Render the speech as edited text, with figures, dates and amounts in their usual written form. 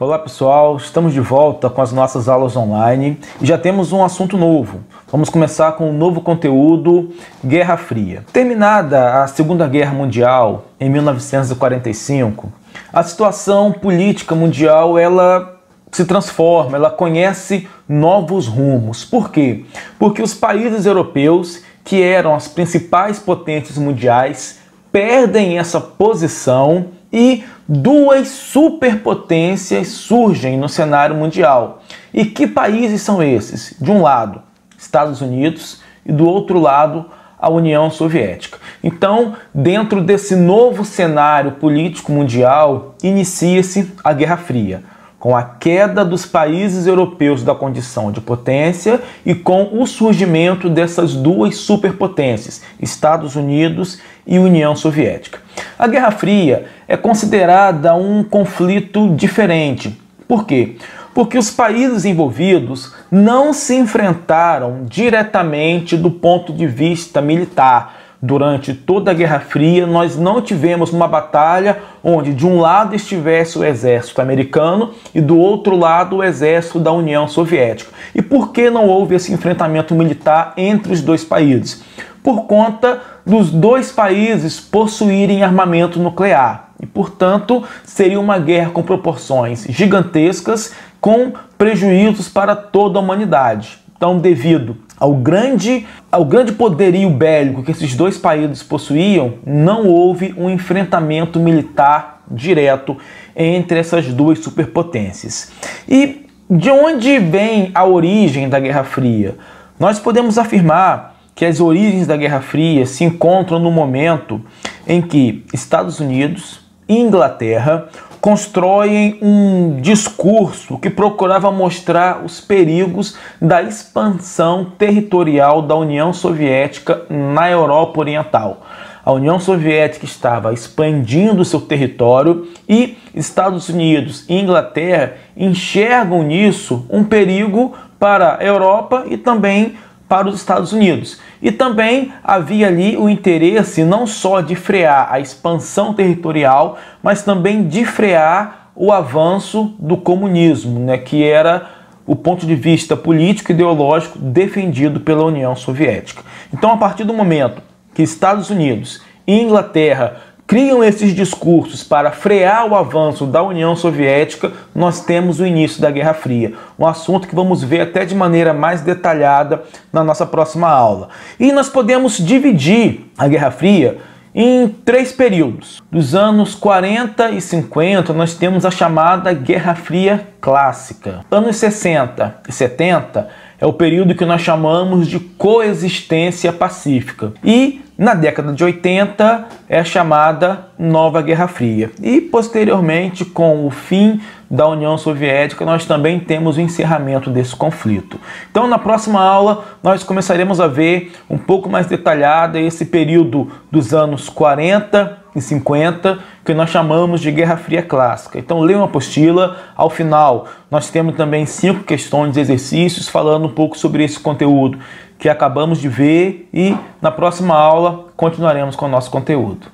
Olá pessoal, estamos de volta com as nossas aulas online e já temos um assunto novo. Vamos começar com um novo conteúdo, Guerra Fria. Terminada a Segunda Guerra Mundial, em 1945, a situação política mundial ela se transforma, ela conhece novos rumos. Por quê? Porque os países europeus, que eram as principais potências mundiais, perdem essa posição e duas superpotências surgem no cenário mundial. E que países são esses? De um lado, Estados Unidos, e do outro lado, a União Soviética. Então, dentro desse novo cenário político mundial, inicia-se a Guerra Fria, com a queda dos países europeus da condição de potência e com o surgimento dessas duas superpotências, Estados Unidos e União Soviética. A Guerra Fria é considerada um conflito diferente. Por quê? Porque os países envolvidos não se enfrentaram diretamente do ponto de vista militar. Durante toda a Guerra Fria, nós não tivemos uma batalha onde de um lado estivesse o exército americano e do outro lado o exército da União Soviética. E por que não houve esse enfrentamento militar entre os dois países? Por conta dos dois países possuírem armamento nuclear. E, portanto, seria uma guerra com proporções gigantescas, com prejuízos para toda a humanidade. Então, devido ao grande poderio bélico que esses dois países possuíam, não houve um enfrentamento militar direto entre essas duas superpotências. E de onde vem a origem da Guerra Fria? Nós podemos afirmar que as origens da Guerra Fria se encontram no momento em que Estados Unidos e Inglaterra constroem um discurso que procurava mostrar os perigos da expansão territorial da União Soviética na Europa Oriental. A União Soviética estava expandindo seu território e Estados Unidos e Inglaterra enxergam nisso um perigo para a Europa e também para os Estados Unidos. E também havia ali o interesse não só de frear a expansão territorial, mas também de frear o avanço do comunismo, que era o ponto de vista político e ideológico defendido pela União Soviética. Então, a partir do momento que Estados Unidos e Inglaterra criam esses discursos para frear o avanço da União Soviética, nós temos o início da Guerra Fria. Um assunto que vamos ver até de maneira mais detalhada na nossa próxima aula. E nós podemos dividir a Guerra Fria em três períodos. Dos anos 40 e 50, nós temos a chamada Guerra Fria Clássica. Anos 60 e 70 é o período que nós chamamos de coexistência pacífica. E na década de 80 é a chamada Nova Guerra Fria. E posteriormente, com o fim da União Soviética, nós também temos o encerramento desse conflito. Então, na próxima aula, nós começaremos a ver um pouco mais detalhada esse período dos anos 40 e 50, que nós chamamos de Guerra Fria Clássica. Então, leia uma apostila. Ao final, nós temos também 5 questões de exercícios falando um pouco sobre esse conteúdo que acabamos de ver e na próxima aula continuaremos com o nosso conteúdo.